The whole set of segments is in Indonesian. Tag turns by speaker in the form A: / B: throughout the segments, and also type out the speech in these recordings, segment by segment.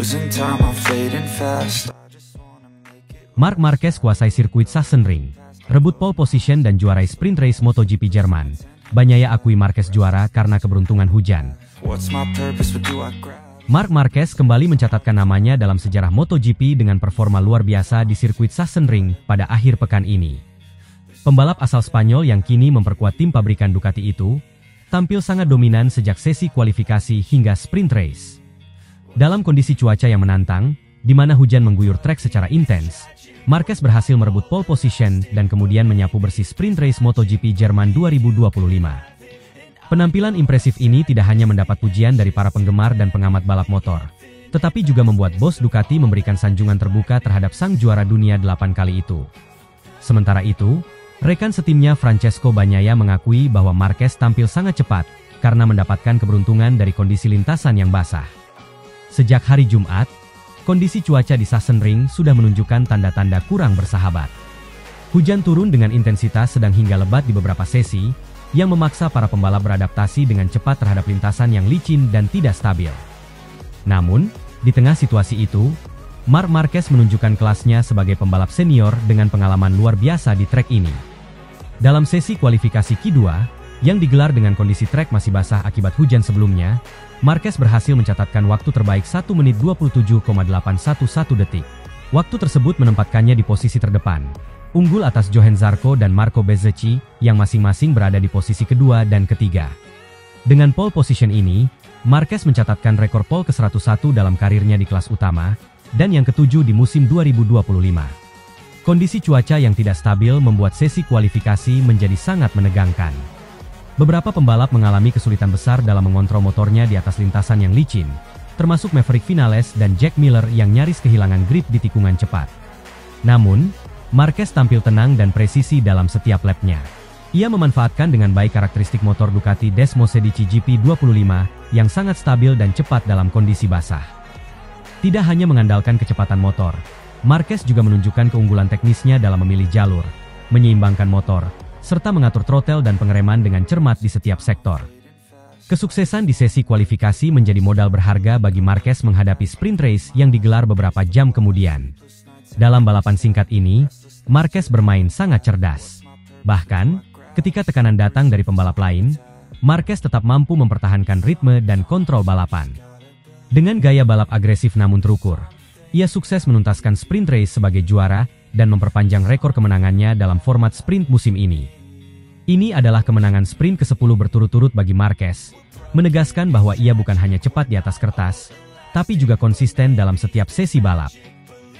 A: Losing time, I'm fading fast.
B: Marc Marquez kuasai sirkuit Sachsenring, rebut pole position dan juarai sprint race MotoGP Jerman. Bagnaia akui Marquez juara karena keberuntungan hujan.
A: What's my purpose, what do I grab?
B: Marc Marquez kembali mencatatkan namanya dalam sejarah MotoGP dengan performa luar biasa di sirkuit Sachsenring pada akhir pekan ini. Pembalap asal Spanyol yang kini memperkuat tim pabrikan Ducati itu, tampil sangat dominan sejak sesi kualifikasi hingga sprint race. Dalam kondisi cuaca yang menantang, di mana hujan mengguyur trek secara intens, Marquez berhasil merebut pole position dan kemudian menyapu bersih sprint race MotoGP Jerman 2025. Penampilan impresif ini tidak hanya mendapat pujian dari para penggemar dan pengamat balap motor, tetapi juga membuat bos Ducati memberikan sanjungan terbuka terhadap sang juara dunia 8 kali itu. Sementara itu, rekan setimnya Francesco Bagnaia mengakui bahwa Marquez tampil sangat cepat karena mendapatkan keberuntungan dari kondisi lintasan yang basah. Sejak hari Jumat, kondisi cuaca di Sachsenring sudah menunjukkan tanda-tanda kurang bersahabat. Hujan turun dengan intensitas sedang hingga lebat di beberapa sesi, yang memaksa para pembalap beradaptasi dengan cepat terhadap lintasan yang licin dan tidak stabil. Namun, di tengah situasi itu, Marc Marquez menunjukkan kelasnya sebagai pembalap senior dengan pengalaman luar biasa di trek ini. Dalam sesi kualifikasi Q2, yang digelar dengan kondisi trek masih basah akibat hujan sebelumnya, Marquez berhasil mencatatkan waktu terbaik 1 menit 27,811 detik. Waktu tersebut menempatkannya di posisi terdepan, unggul atas Johann Zarco dan Marco Bezzecchi yang masing-masing berada di posisi kedua dan ketiga. Dengan pole position ini, Marquez mencatatkan rekor pole ke-101 dalam karirnya di kelas utama, dan yang ke-7 di musim 2025. Kondisi cuaca yang tidak stabil membuat sesi kualifikasi menjadi sangat menegangkan. Beberapa pembalap mengalami kesulitan besar dalam mengontrol motornya di atas lintasan yang licin, termasuk Maverick Vinales dan Jack Miller yang nyaris kehilangan grip di tikungan cepat. Namun, Marquez tampil tenang dan presisi dalam setiap lapnya. Ia memanfaatkan dengan baik karakteristik motor Ducati Desmosedici GP25 yang sangat stabil dan cepat dalam kondisi basah. Tidak hanya mengandalkan kecepatan motor, Marquez juga menunjukkan keunggulan teknisnya dalam memilih jalur, menyeimbangkan motor, serta mengatur throttle dan pengereman dengan cermat di setiap sektor. Kesuksesan di sesi kualifikasi menjadi modal berharga bagi Marquez menghadapi sprint race yang digelar beberapa jam kemudian. Dalam balapan singkat ini, Marquez bermain sangat cerdas. Bahkan, ketika tekanan datang dari pembalap lain, Marquez tetap mampu mempertahankan ritme dan kontrol balapan. Dengan gaya balap agresif namun terukur, ia sukses menuntaskan sprint race sebagai juara dan memperpanjang rekor kemenangannya dalam format sprint musim ini. Ini adalah kemenangan sprint ke-10 berturut-turut bagi Marquez, menegaskan bahwa ia bukan hanya cepat di atas kertas, tapi juga konsisten dalam setiap sesi balap.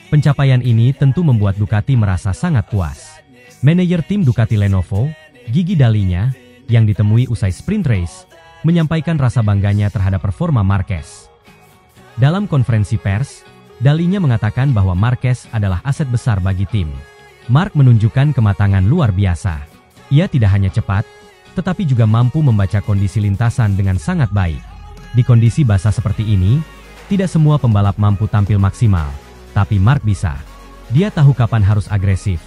B: Pencapaian ini tentu membuat Ducati merasa sangat puas. Manajer tim Ducati Lenovo, Gigi Dall'Igna, yang ditemui usai sprint race, menyampaikan rasa bangganya terhadap performa Marquez. Dalam konferensi pers, Dall'Igna mengatakan bahwa Marquez adalah aset besar bagi tim. Marc menunjukkan kematangan luar biasa. Ia tidak hanya cepat, tetapi juga mampu membaca kondisi lintasan dengan sangat baik. Di kondisi basah seperti ini, tidak semua pembalap mampu tampil maksimal, tapi Marc bisa. Dia tahu kapan harus agresif,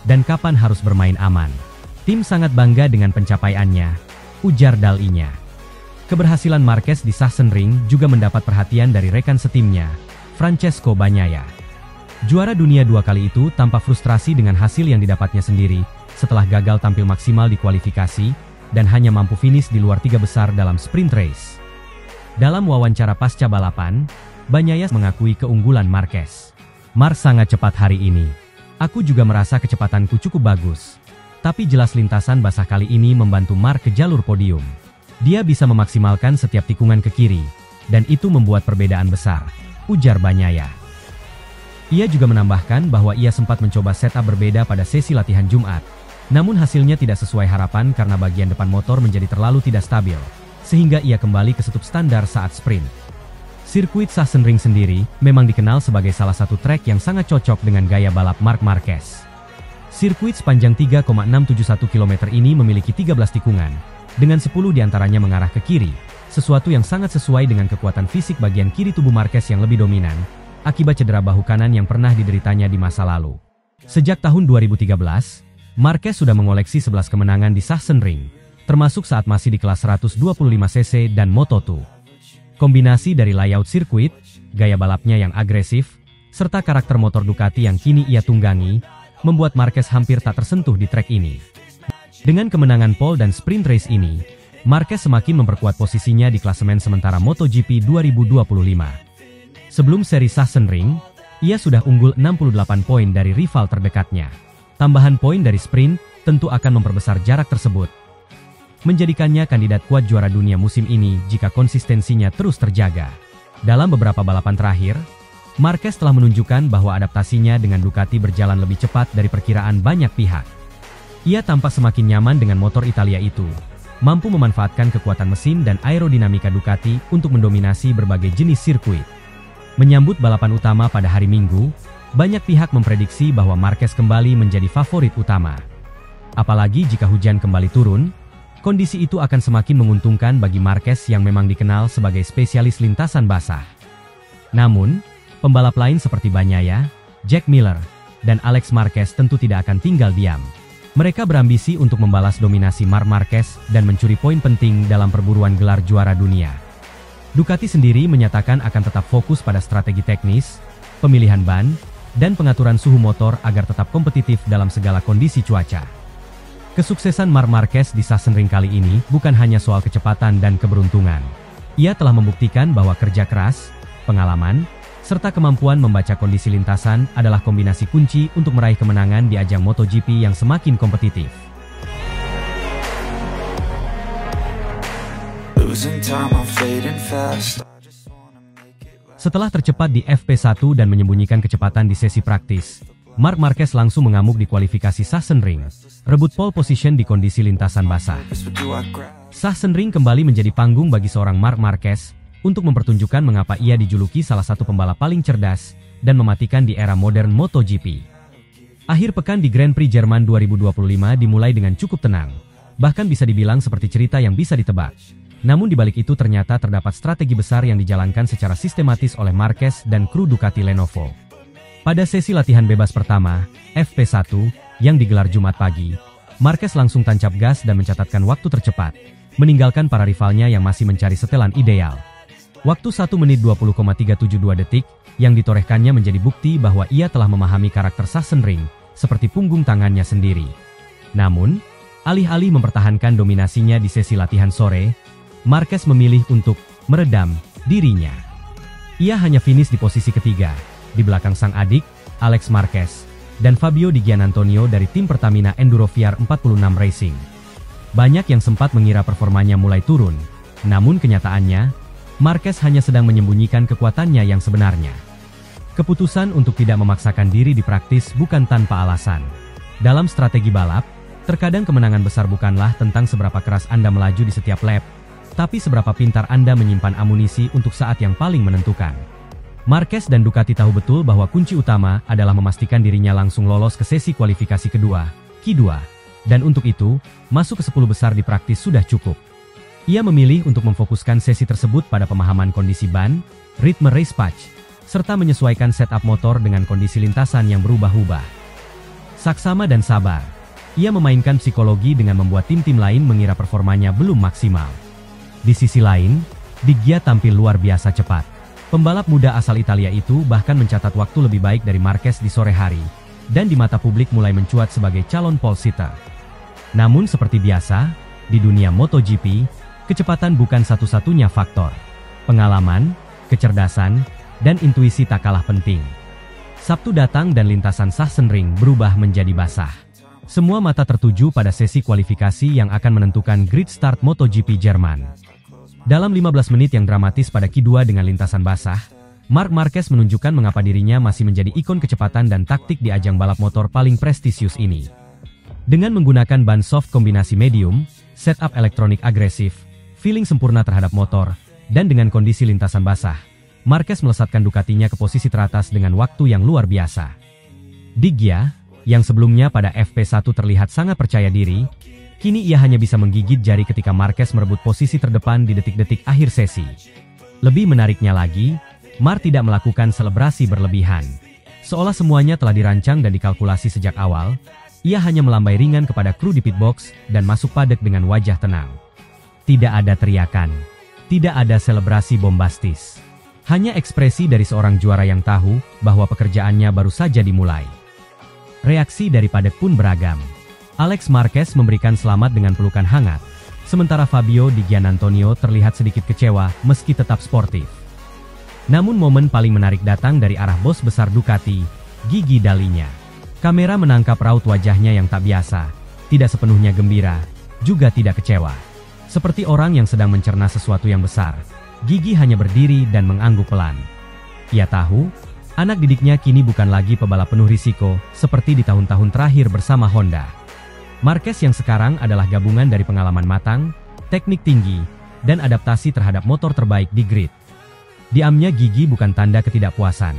B: dan kapan harus bermain aman. Tim sangat bangga dengan pencapaiannya, ujar Dall'Igna. Keberhasilan Marquez di Sachsenring juga mendapat perhatian dari rekan setimnya, Francesco Bagnaia. Juara dunia 2 kali itu tampak frustrasi dengan hasil yang didapatnya sendiri setelah gagal tampil maksimal di kualifikasi dan hanya mampu finish di luar 3 besar dalam sprint race. Dalam wawancara pasca balapan, Bagnaia mengakui keunggulan Marquez. Marc sangat cepat hari ini. Aku juga merasa kecepatanku cukup bagus. Tapi jelas lintasan basah kali ini membantu Marc ke jalur podium. Dia bisa memaksimalkan setiap tikungan ke kiri, dan itu membuat perbedaan besar, ujar Bagnaia. Ia juga menambahkan bahwa ia sempat mencoba setup berbeda pada sesi latihan Jumat, namun hasilnya tidak sesuai harapan karena bagian depan motor menjadi terlalu tidak stabil, sehingga ia kembali ke setup standar saat sprint. Sirkuit Sachsenring sendiri memang dikenal sebagai salah satu trek yang sangat cocok dengan gaya balap Marc Marquez. Sirkuit sepanjang 3,671 km ini memiliki 13 tikungan, dengan 10 diantaranya mengarah ke kiri, sesuatu yang sangat sesuai dengan kekuatan fisik bagian kiri tubuh Marquez yang lebih dominan, akibat cedera bahu kanan yang pernah dideritanya di masa lalu. Sejak tahun 2013, Marquez sudah mengoleksi 11 kemenangan di Sachsenring, termasuk saat masih di kelas 125cc dan Moto2. Kombinasi dari layout sirkuit, gaya balapnya yang agresif, serta karakter motor Ducati yang kini ia tunggangi, membuat Marquez hampir tak tersentuh di trek ini. Dengan kemenangan pole dan sprint race ini, Marquez semakin memperkuat posisinya di klasemen sementara MotoGP 2025. Sebelum seri Sachsenring, ia sudah unggul 68 poin dari rival terdekatnya. Tambahan poin dari sprint tentu akan memperbesar jarak tersebut, menjadikannya kandidat kuat juara dunia musim ini jika konsistensinya terus terjaga. Dalam beberapa balapan terakhir, Marquez telah menunjukkan bahwa adaptasinya dengan Ducati berjalan lebih cepat dari perkiraan banyak pihak. Ia tampak semakin nyaman dengan motor Italia itu, mampu memanfaatkan kekuatan mesin dan aerodinamika Ducati untuk mendominasi berbagai jenis sirkuit. Menyambut balapan utama pada hari Minggu, banyak pihak memprediksi bahwa Marquez kembali menjadi favorit utama. Apalagi jika hujan kembali turun, kondisi itu akan semakin menguntungkan bagi Marquez yang memang dikenal sebagai spesialis lintasan basah. Namun, pembalap lain seperti Bagnaia, Jack Miller, dan Alex Marquez tentu tidak akan tinggal diam. Mereka berambisi untuk membalas dominasi Marc Marquez dan mencuri poin penting dalam perburuan gelar juara dunia. Ducati sendiri menyatakan akan tetap fokus pada strategi teknis, pemilihan ban, dan pengaturan suhu motor agar tetap kompetitif dalam segala kondisi cuaca. Kesuksesan Marc Marquez di Sachsenring kali ini bukan hanya soal kecepatan dan keberuntungan. Ia telah membuktikan bahwa kerja keras, pengalaman, serta kemampuan membaca kondisi lintasan adalah kombinasi kunci untuk meraih kemenangan di ajang MotoGP yang semakin kompetitif. Setelah tercepat di FP1 dan menyembunyikan kecepatan di sesi praktis, Marc Marquez langsung mengamuk di kualifikasi Sachsenring, rebut pole position di kondisi lintasan basah. Sachsenring kembali menjadi panggung bagi seorang Marc Marquez untuk mempertunjukkan mengapa ia dijuluki salah satu pembalap paling cerdas dan mematikan di era modern MotoGP. Akhir pekan di Grand Prix Jerman 2025 dimulai dengan cukup tenang, bahkan bisa dibilang seperti cerita yang bisa ditebak. Namun di balik itu ternyata terdapat strategi besar yang dijalankan secara sistematis oleh Marquez dan kru Ducati Lenovo. Pada sesi latihan bebas pertama, FP1, yang digelar Jumat pagi, Marquez langsung tancap gas dan mencatatkan waktu tercepat, meninggalkan para rivalnya yang masih mencari setelan ideal. Waktu 1 menit 20,372 detik, yang ditorehkannya menjadi bukti bahwa ia telah memahami karakter Sachsenring, seperti punggung tangannya sendiri. Namun, alih-alih mempertahankan dominasinya di sesi latihan sore, Marquez memilih untuk meredam dirinya. Ia hanya finish di posisi ketiga, di belakang sang adik, Alex Marquez, dan Fabio Di Giannantonio dari tim Pertamina Enduro VR46 Racing. Banyak yang sempat mengira performanya mulai turun, namun kenyataannya, Marquez hanya sedang menyembunyikan kekuatannya yang sebenarnya. Keputusan untuk tidak memaksakan diri di praktis bukan tanpa alasan. Dalam strategi balap, terkadang kemenangan besar bukanlah tentang seberapa keras Anda melaju di setiap lap, tapi seberapa pintar Anda menyimpan amunisi untuk saat yang paling menentukan. Marquez dan Ducati tahu betul bahwa kunci utama adalah memastikan dirinya langsung lolos ke sesi kualifikasi kedua, Q2, dan untuk itu, masuk ke 10 besar di praktis sudah cukup. Ia memilih untuk memfokuskan sesi tersebut pada pemahaman kondisi ban, ritme race patch, serta menyesuaikan setup motor dengan kondisi lintasan yang berubah-ubah. Saksama dan sabar, ia memainkan psikologi dengan membuat tim-tim lain mengira performanya belum maksimal. Di sisi lain, Di Gia tampil luar biasa cepat. Pembalap muda asal Italia itu bahkan mencatat waktu lebih baik dari Marquez di sore hari, dan di mata publik mulai mencuat sebagai calon pole sitter. Namun seperti biasa, di dunia MotoGP, kecepatan bukan satu-satunya faktor. Pengalaman, kecerdasan, dan intuisi tak kalah penting. Sabtu datang dan lintasan Sachsenring berubah menjadi basah. Semua mata tertuju pada sesi kualifikasi yang akan menentukan grid start MotoGP Jerman. Dalam 15 menit yang dramatis pada Q2 dengan lintasan basah, Marc Marquez menunjukkan mengapa dirinya masih menjadi ikon kecepatan dan taktik di ajang balap motor paling prestisius ini. Dengan menggunakan ban soft kombinasi medium, setup elektronik agresif, feeling sempurna terhadap motor, dan dengan kondisi lintasan basah, Marquez melesatkan Ducatinya ke posisi teratas dengan waktu yang luar biasa. Di Gia, yang sebelumnya pada FP1 terlihat sangat percaya diri, kini ia hanya bisa menggigit jari ketika Marquez merebut posisi terdepan di detik-detik akhir sesi. Lebih menariknya lagi, Marc tidak melakukan selebrasi berlebihan. Seolah semuanya telah dirancang dan dikalkulasi sejak awal, ia hanya melambai ringan kepada kru di pitbox dan masuk paddock dengan wajah tenang. Tidak ada teriakan, tidak ada selebrasi bombastis. Hanya ekspresi dari seorang juara yang tahu bahwa pekerjaannya baru saja dimulai. Reaksi dari padek pun beragam. Alex Marquez memberikan selamat dengan pelukan hangat, sementara Fabio Di Giannantonio terlihat sedikit kecewa meski tetap sportif. Namun momen paling menarik datang dari arah bos besar Ducati, Gigi Dalinya. Kamera menangkap raut wajahnya yang tak biasa, tidak sepenuhnya gembira, juga tidak kecewa. Seperti orang yang sedang mencerna sesuatu yang besar, Gigi hanya berdiri dan mengangguk pelan. Ia tahu, anak didiknya kini bukan lagi pebalap penuh risiko seperti di tahun-tahun terakhir bersama Honda. Marquez yang sekarang adalah gabungan dari pengalaman matang, teknik tinggi, dan adaptasi terhadap motor terbaik di grid. Diamnya Gigi bukan tanda ketidakpuasan,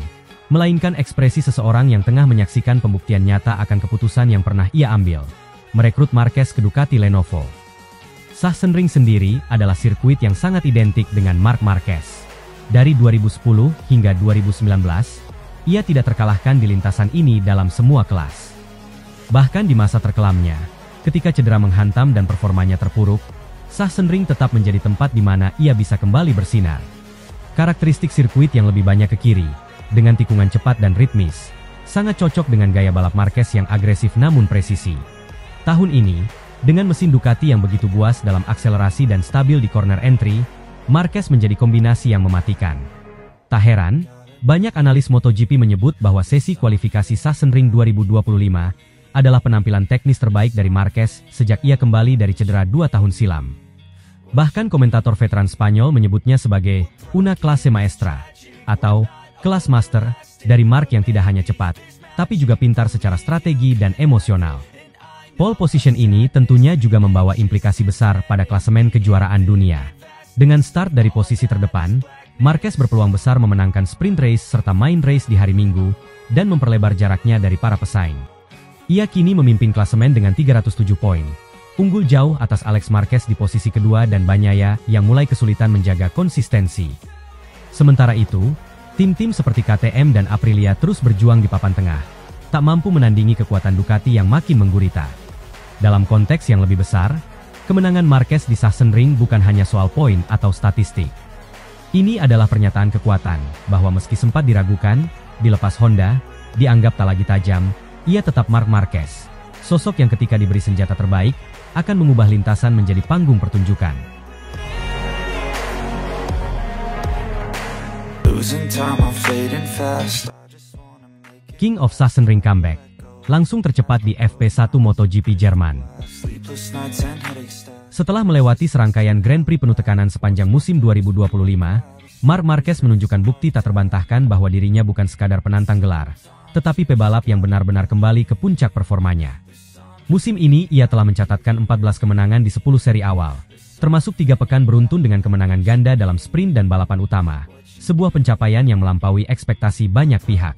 B: melainkan ekspresi seseorang yang tengah menyaksikan pembuktian nyata akan keputusan yang pernah ia ambil, merekrut Marquez ke Ducati Lenovo. Sachsenring sendiri adalah sirkuit yang sangat identik dengan Marc Marquez. Dari 2010 hingga 2019, ia tidak terkalahkan di lintasan ini dalam semua kelas. Bahkan di masa terkelamnya, ketika cedera menghantam dan performanya terpuruk, Sachsenring tetap menjadi tempat di mana ia bisa kembali bersinar. Karakteristik sirkuit yang lebih banyak ke kiri, dengan tikungan cepat dan ritmis, sangat cocok dengan gaya balap Marquez yang agresif namun presisi. Tahun ini, dengan mesin Ducati yang begitu buas dalam akselerasi dan stabil di corner entry, Marquez menjadi kombinasi yang mematikan. Tak heran, banyak analis MotoGP menyebut bahwa sesi kualifikasi Sachsenring 2025 adalah penampilan teknis terbaik dari Marquez sejak ia kembali dari cedera 2 tahun silam. Bahkan komentator veteran Spanyol menyebutnya sebagai una clase maestra, atau kelas master, dari Marc yang tidak hanya cepat, tapi juga pintar secara strategi dan emosional. Pole position ini tentunya juga membawa implikasi besar pada klasemen kejuaraan dunia. Dengan start dari posisi terdepan, Marquez berpeluang besar memenangkan sprint race serta main race di hari Minggu, dan memperlebar jaraknya dari para pesaing. Ia kini memimpin klasemen dengan 307 poin, unggul jauh atas Alex Marquez di posisi kedua dan Bagnaia yang mulai kesulitan menjaga konsistensi. Sementara itu, tim-tim seperti KTM dan Aprilia terus berjuang di papan tengah, tak mampu menandingi kekuatan Ducati yang makin menggurita. Dalam konteks yang lebih besar, kemenangan Marquez di Sachsenring bukan hanya soal poin atau statistik. Ini adalah pernyataan kekuatan, bahwa meski sempat diragukan, dilepas Honda, dianggap tak lagi tajam, ia tetap Marc Marquez. Sosok yang ketika diberi senjata terbaik, akan mengubah lintasan menjadi panggung pertunjukan. King of Sachsenring comeback langsung tercepat di FP1 MotoGP Jerman. Setelah melewati serangkaian Grand Prix penuh tekanan sepanjang musim 2025, Marc Marquez menunjukkan bukti tak terbantahkan bahwa dirinya bukan sekadar penantang gelar, tetapi pebalap yang benar-benar kembali ke puncak performanya. Musim ini ia telah mencatatkan 14 kemenangan di 10 seri awal, termasuk 3 pekan beruntun dengan kemenangan ganda dalam sprint dan balapan utama, sebuah pencapaian yang melampaui ekspektasi banyak pihak.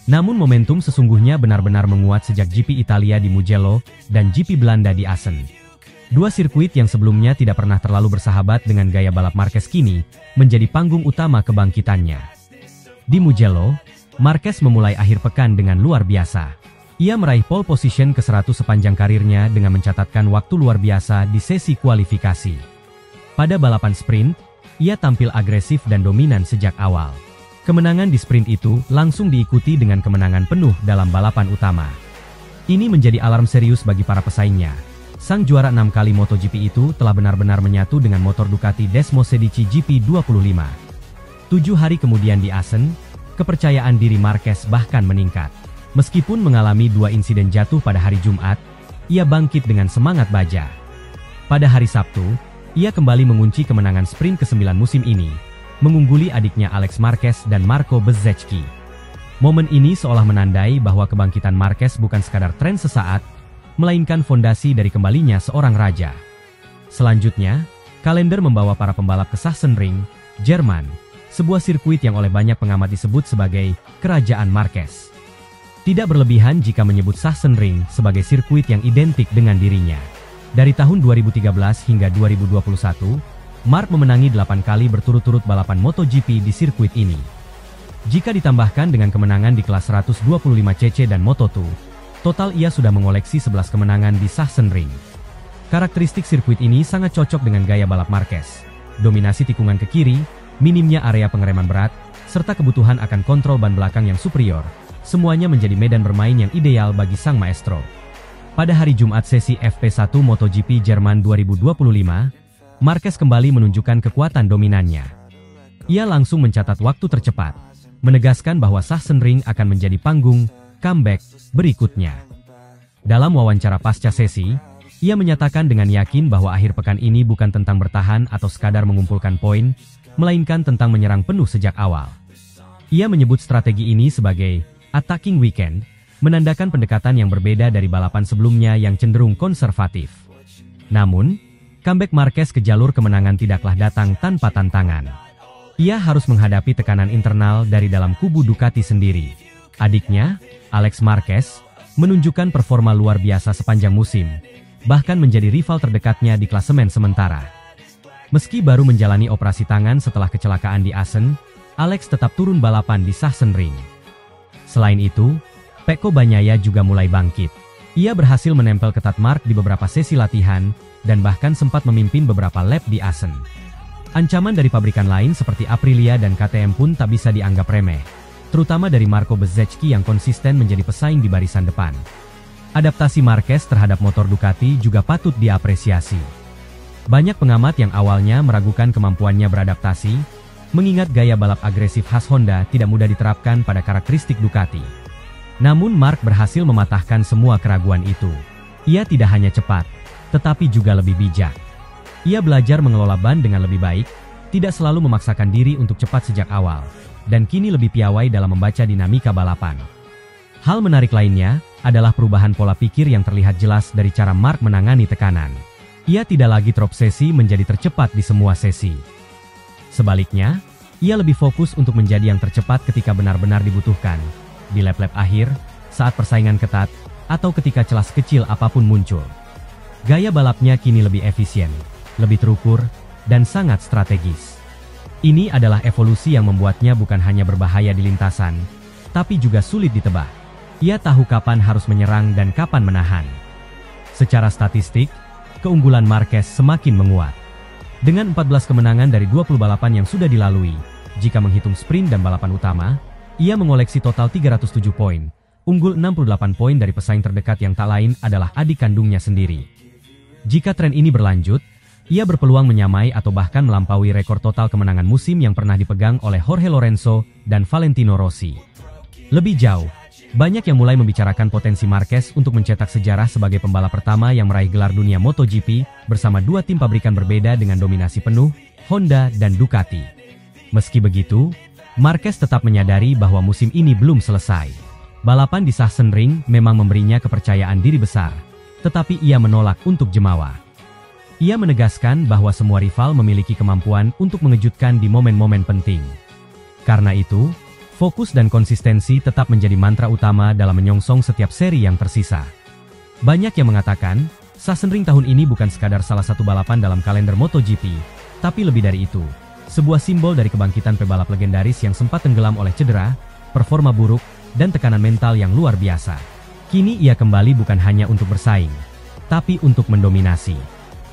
B: Namun momentum sesungguhnya benar-benar menguat sejak GP Italia di Mugello dan GP Belanda di Assen. Dua sirkuit yang sebelumnya tidak pernah terlalu bersahabat dengan gaya balap Marquez kini menjadi panggung utama kebangkitannya. Di Mugello, Marquez memulai akhir pekan dengan luar biasa. Ia meraih pole position ke-100 sepanjang karirnya dengan mencatatkan waktu luar biasa di sesi kualifikasi. Pada balapan sprint, ia tampil agresif dan dominan sejak awal. Kemenangan di sprint itu langsung diikuti dengan kemenangan penuh dalam balapan utama. Ini menjadi alarm serius bagi para pesaingnya. Sang juara 6 kali MotoGP itu telah benar-benar menyatu dengan motor Ducati Desmosedici GP25. 7 hari kemudian di Assen, kepercayaan diri Marquez bahkan meningkat. Meskipun mengalami 2 insiden jatuh pada hari Jumat, ia bangkit dengan semangat baja. Pada hari Sabtu, ia kembali mengunci kemenangan sprint ke-9 musim ini, mengungguli adiknya Alex Marquez dan Marco Bezzecchi. Momen ini seolah menandai bahwa kebangkitan Marquez bukan sekadar tren sesaat, melainkan fondasi dari kembalinya seorang raja. Selanjutnya, kalender membawa para pembalap ke Sachsenring, Jerman, sebuah sirkuit yang oleh banyak pengamat disebut sebagai Kerajaan Marquez. Tidak berlebihan jika menyebut Sachsenring sebagai sirkuit yang identik dengan dirinya. Dari tahun 2013 hingga 2021, Marc memenangi 8 kali berturut-turut balapan MotoGP di sirkuit ini. Jika ditambahkan dengan kemenangan di kelas 125cc dan Moto2, total ia sudah mengoleksi 11 kemenangan di Sachsenring. Karakteristik sirkuit ini sangat cocok dengan gaya balap Marquez. Dominasi tikungan ke kiri, minimnya area pengereman berat, serta kebutuhan akan kontrol ban belakang yang superior, semuanya menjadi medan bermain yang ideal bagi sang maestro. Pada hari Jumat sesi FP1 MotoGP Jerman 2025, Marquez kembali menunjukkan kekuatan dominannya. Ia langsung mencatat waktu tercepat, menegaskan bahwa Sachsenring akan menjadi panggung comeback berikutnya. Dalam wawancara pasca sesi, ia menyatakan dengan yakin bahwa akhir pekan ini bukan tentang bertahan atau sekadar mengumpulkan poin, melainkan tentang menyerang penuh sejak awal. Ia menyebut strategi ini sebagai attacking weekend, menandakan pendekatan yang berbeda dari balapan sebelumnya yang cenderung konservatif. Namun, comeback Marquez ke jalur kemenangan tidaklah datang tanpa tantangan. Ia harus menghadapi tekanan internal dari dalam kubu Ducati sendiri. Adiknya, Alex Marquez, menunjukkan performa luar biasa sepanjang musim, bahkan menjadi rival terdekatnya di klasemen sementara. Meski baru menjalani operasi tangan setelah kecelakaan di Assen, Alex tetap turun balapan di Sachsenring. Selain itu, Pecco Bagnaia juga mulai bangkit. Ia berhasil menempel ketat Mark di beberapa sesi latihan, dan bahkan sempat memimpin beberapa lap di Assen. Ancaman dari pabrikan lain seperti Aprilia dan KTM pun tak bisa dianggap remeh, terutama dari Marco Bezzecchi yang konsisten menjadi pesaing di barisan depan. Adaptasi Marquez terhadap motor Ducati juga patut diapresiasi. Banyak pengamat yang awalnya meragukan kemampuannya beradaptasi, mengingat gaya balap agresif khas Honda tidak mudah diterapkan pada karakteristik Ducati. Namun Mark berhasil mematahkan semua keraguan itu. Ia tidak hanya cepat, tetapi juga lebih bijak. Ia belajar mengelola ban dengan lebih baik, tidak selalu memaksakan diri untuk cepat sejak awal, dan kini lebih piawai dalam membaca dinamika balapan. Hal menarik lainnya adalah perubahan pola pikir yang terlihat jelas dari cara Mark menangani tekanan. Ia tidak lagi terobsesi menjadi tercepat di semua sesi. Sebaliknya, ia lebih fokus untuk menjadi yang tercepat ketika benar-benar dibutuhkan, di lap-lap akhir, saat persaingan ketat, atau ketika celah kecil apapun muncul. Gaya balapnya kini lebih efisien, lebih terukur, dan sangat strategis. Ini adalah evolusi yang membuatnya bukan hanya berbahaya di lintasan, tapi juga sulit ditebak. Ia tahu kapan harus menyerang dan kapan menahan. Secara statistik, keunggulan Marquez semakin menguat. Dengan 14 kemenangan dari 20 balapan yang sudah dilalui, jika menghitung sprint dan balapan utama, ia mengoleksi total 307 poin, unggul 68 poin dari pesaing terdekat yang tak lain adalah adik kandungnya sendiri. Jika tren ini berlanjut, ia berpeluang menyamai atau bahkan melampaui rekor total kemenangan musim yang pernah dipegang oleh Jorge Lorenzo dan Valentino Rossi. Lebih jauh, banyak yang mulai membicarakan potensi Marquez untuk mencetak sejarah sebagai pembalap pertama yang meraih gelar dunia MotoGP bersama dua tim pabrikan berbeda dengan dominasi penuh, Honda dan Ducati. Meski begitu, Marquez tetap menyadari bahwa musim ini belum selesai. Balapan di Sachsenring memang memberinya kepercayaan diri besar, tetapi ia menolak untuk jemawa. Ia menegaskan bahwa semua rival memiliki kemampuan untuk mengejutkan di momen-momen penting. Karena itu, fokus dan konsistensi tetap menjadi mantra utama dalam menyongsong setiap seri yang tersisa. Banyak yang mengatakan, Sachsenring tahun ini bukan sekadar salah satu balapan dalam kalender MotoGP, tapi lebih dari itu, sebuah simbol dari kebangkitan pebalap legendaris yang sempat tenggelam oleh cedera, performa buruk, dan tekanan mental yang luar biasa. Kini ia kembali bukan hanya untuk bersaing, tapi untuk mendominasi.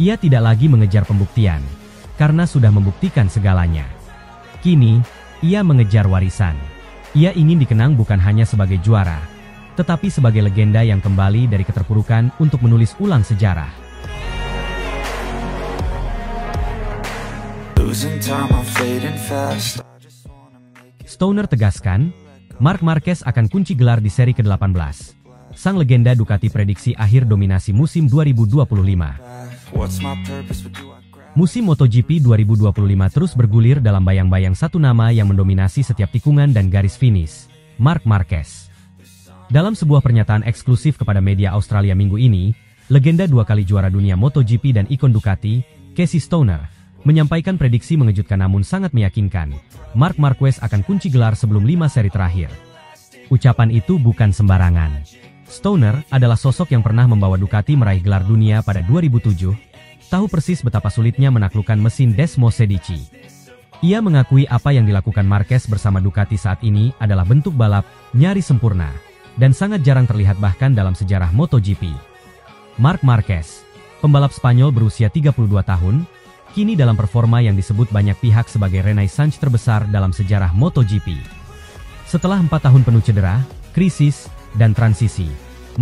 B: Ia tidak lagi mengejar pembuktian, karena sudah membuktikan segalanya. Kini, ia mengejar warisan. Ia ingin dikenang bukan hanya sebagai juara, tetapi sebagai legenda yang kembali dari keterpurukan untuk menulis ulang sejarah. Stoner tegaskan, Marc Marquez akan kunci gelar di seri ke-18. Sang legenda Ducati prediksi akhir dominasi musim 2025. Musim MotoGP 2025 terus bergulir dalam bayang-bayang satu nama yang mendominasi setiap tikungan dan garis finish, Marc Marquez. Dalam sebuah pernyataan eksklusif kepada media Australia minggu ini, legenda dua kali juara dunia MotoGP dan ikon Ducati, Casey Stoner, menyampaikan prediksi mengejutkan namun sangat meyakinkan, Marc Marquez akan kunci gelar sebelum 5 seri terakhir. Ucapan itu bukan sembarangan. Stoner adalah sosok yang pernah membawa Ducati meraih gelar dunia pada 2007, tahu persis betapa sulitnya menaklukkan mesin Desmo Sedici. Ia mengakui apa yang dilakukan Marquez bersama Ducati saat ini adalah bentuk balap nyaris sempurna, dan sangat jarang terlihat bahkan dalam sejarah MotoGP. Marc Marquez, pembalap Spanyol berusia 32 tahun, kini dalam performa yang disebut banyak pihak sebagai renaissance terbesar dalam sejarah MotoGP. Setelah 4 tahun penuh cedera, krisis, dan transisi,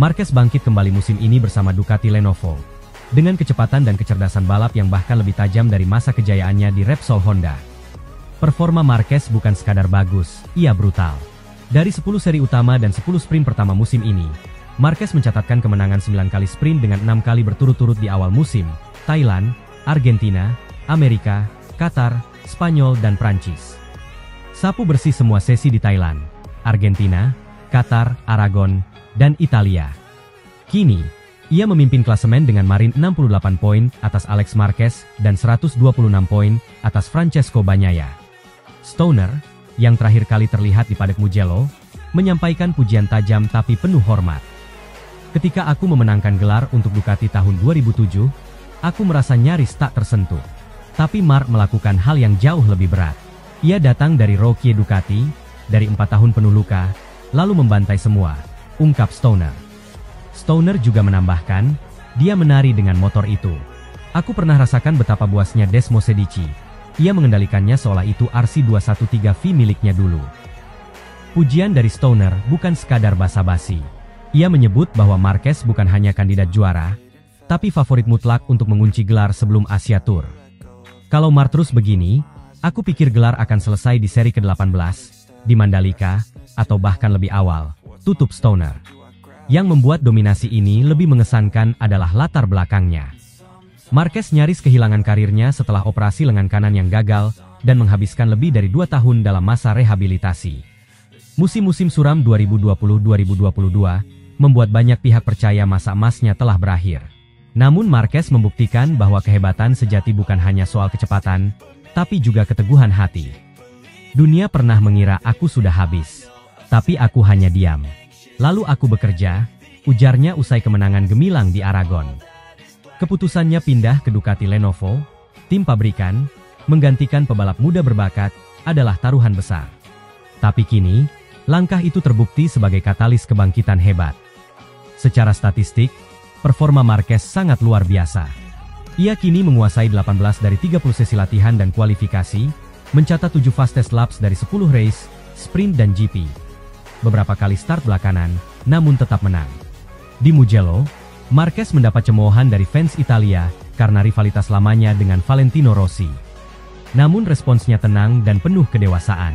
B: Marquez bangkit kembali musim ini bersama Ducati Lenovo. Dengan kecepatan dan kecerdasan balap yang bahkan lebih tajam dari masa kejayaannya di Repsol Honda. Performa Marquez bukan sekadar bagus, ia brutal. Dari 10 seri utama dan 10 sprint pertama musim ini, Marquez mencatatkan kemenangan 9 kali sprint dengan 6 kali berturut-turut di awal musim, Thailand, Argentina, Amerika, Qatar, Spanyol dan Prancis. Sapu bersih semua sesi di Thailand, Argentina, Qatar, Aragon, dan Italia. Kini, ia memimpin klasemen dengan Marin 68 poin atas Alex Marquez dan 126 poin atas Francesco Bagnaia. Stoner, yang terakhir kali terlihat di paddock Mugello, menyampaikan pujian tajam tapi penuh hormat. Ketika aku memenangkan gelar untuk Ducati tahun 2007, aku merasa nyaris tak tersentuh. Tapi Mark melakukan hal yang jauh lebih berat. Ia datang dari Rookie Ducati, dari 4 tahun penuh luka, lalu membantai semua, ungkap Stoner. Stoner juga menambahkan, dia menari dengan motor itu. Aku pernah rasakan betapa buasnya Desmo Sedici. Ia mengendalikannya seolah itu RC213V miliknya dulu. Pujian dari Stoner bukan sekadar basa-basi. Ia menyebut bahwa Marquez bukan hanya kandidat juara, tapi favorit mutlak untuk mengunci gelar sebelum Asia Tour. Kalau Mark terus begini, aku pikir gelar akan selesai di seri ke-18, di Mandalika, atau bahkan lebih awal, tutup Stoner. Yang membuat dominasi ini lebih mengesankan adalah latar belakangnya. Marquez nyaris kehilangan karirnya setelah operasi lengan kanan yang gagal dan menghabiskan lebih dari 2 tahun dalam masa rehabilitasi. Musim-musim suram 2020-2022 membuat banyak pihak percaya masa emasnya telah berakhir. Namun Marquez membuktikan bahwa kehebatan sejati bukan hanya soal kecepatan, tapi juga keteguhan hati. Dunia pernah mengira aku sudah habis, tapi aku hanya diam. Lalu aku bekerja, ujarnya usai kemenangan gemilang di Aragon. Keputusannya pindah ke Ducati Lenovo, tim pabrikan, menggantikan pebalap muda berbakat, adalah taruhan besar. Tapi kini, langkah itu terbukti sebagai katalis kebangkitan hebat. Secara statistik, performa Marquez sangat luar biasa. Ia kini menguasai 18 dari 30 sesi latihan dan kualifikasi, mencatat 7 fastest laps dari 10 race, sprint dan GP. Beberapa kali start belakangan, namun tetap menang. Di Mugello, Marquez mendapat cemoohan dari fans Italia karena rivalitas lamanya dengan Valentino Rossi. Namun responsnya tenang dan penuh kedewasaan.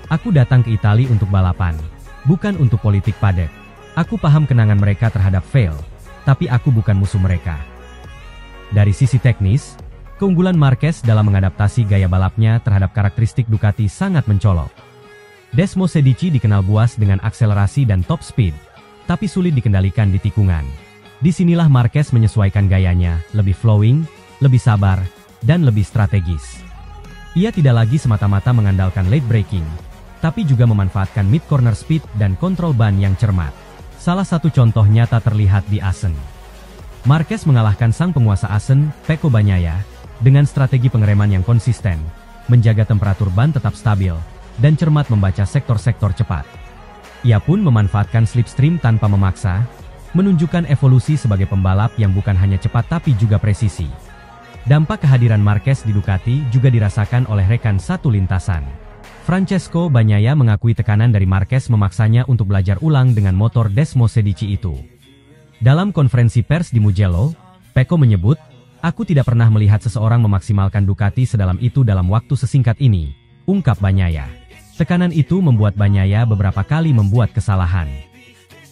B: Aku datang ke Italia untuk balapan, bukan untuk politik paddock. Aku paham kenangan mereka terhadap fail, tapi aku bukan musuh mereka. Dari sisi teknis, keunggulan Marquez dalam mengadaptasi gaya balapnya terhadap karakteristik Ducati sangat mencolok. Desmo Sedici dikenal buas dengan akselerasi dan top speed, tapi sulit dikendalikan di tikungan. Disinilah Marquez menyesuaikan gayanya, lebih flowing, lebih sabar, dan lebih strategis. Ia tidak lagi semata-mata mengandalkan late braking, tapi juga memanfaatkan mid-corner speed dan kontrol ban yang cermat. Salah satu contoh nyata terlihat di Assen. Marquez mengalahkan sang penguasa Assen, Pecco Bagnaia, dengan strategi pengereman yang konsisten, menjaga temperatur ban tetap stabil, dan cermat membaca sektor-sektor cepat. Ia pun memanfaatkan slipstream tanpa memaksa, menunjukkan evolusi sebagai pembalap yang bukan hanya cepat tapi juga presisi. Dampak kehadiran Marquez di Ducati juga dirasakan oleh rekan satu lintasan. Francesco Bagnaia mengakui tekanan dari Marquez memaksanya untuk belajar ulang dengan motor Desmo Sedici itu. Dalam konferensi pers di Mugello, Pecco menyebut, "Aku tidak pernah melihat seseorang memaksimalkan Ducati sedalam itu dalam waktu sesingkat ini," ungkap Bagnaia. Tekanan itu membuat Bagnaia beberapa kali membuat kesalahan.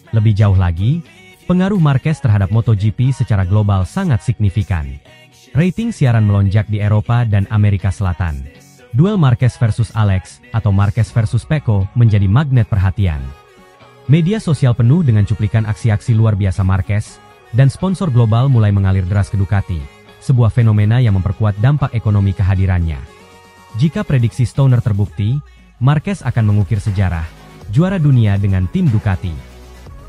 B: Lebih jauh lagi, pengaruh Marquez terhadap MotoGP secara global sangat signifikan. Rating siaran melonjak di Eropa dan Amerika Selatan. Duel Marquez versus Alex atau Marquez versus Pecco menjadi magnet perhatian. Media sosial penuh dengan cuplikan aksi-aksi luar biasa Marquez, dan sponsor global mulai mengalir deras ke Ducati, sebuah fenomena yang memperkuat dampak ekonomi kehadirannya. Jika prediksi Stoner terbukti, Marquez akan mengukir sejarah, juara dunia dengan tim Ducati.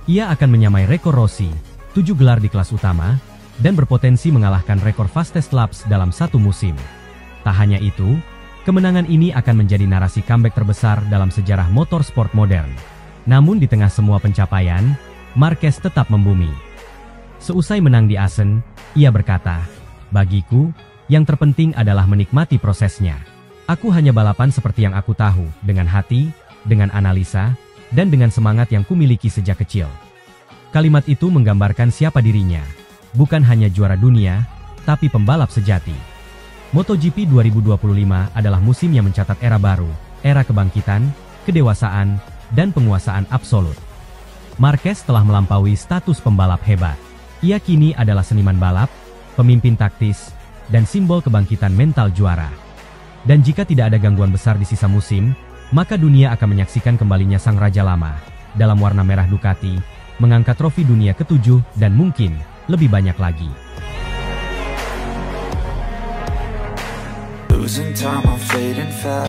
B: Ia akan menyamai rekor Rossi, 7 gelar di kelas utama, dan berpotensi mengalahkan rekor fastest laps dalam satu musim. Tak hanya itu, kemenangan ini akan menjadi narasi comeback terbesar dalam sejarah motorsport modern. Namun di tengah semua pencapaian, Marquez tetap membumi. Seusai menang di Assen, ia berkata, "Bagiku, Yang terpenting adalah menikmati prosesnya. Aku hanya balapan seperti yang aku tahu, dengan hati, dengan analisa, dan dengan semangat yang kumiliki sejak kecil. Kalimat itu menggambarkan siapa dirinya. Bukan hanya juara dunia, tapi pembalap sejati. MotoGP 2025 adalah musim yang mencatat era baru, era kebangkitan, kedewasaan, dan penguasaan absolut. Marquez telah melampaui status pembalap hebat. Ia kini adalah seniman balap, pemimpin taktis, dan simbol kebangkitan mental juara. Dan jika tidak ada gangguan besar di sisa musim, maka dunia akan menyaksikan kembalinya sang raja lama, dalam warna merah Ducati, mengangkat trofi dunia ke-7 dan mungkin lebih banyak lagi.
A: Losing time, I'm fading fast.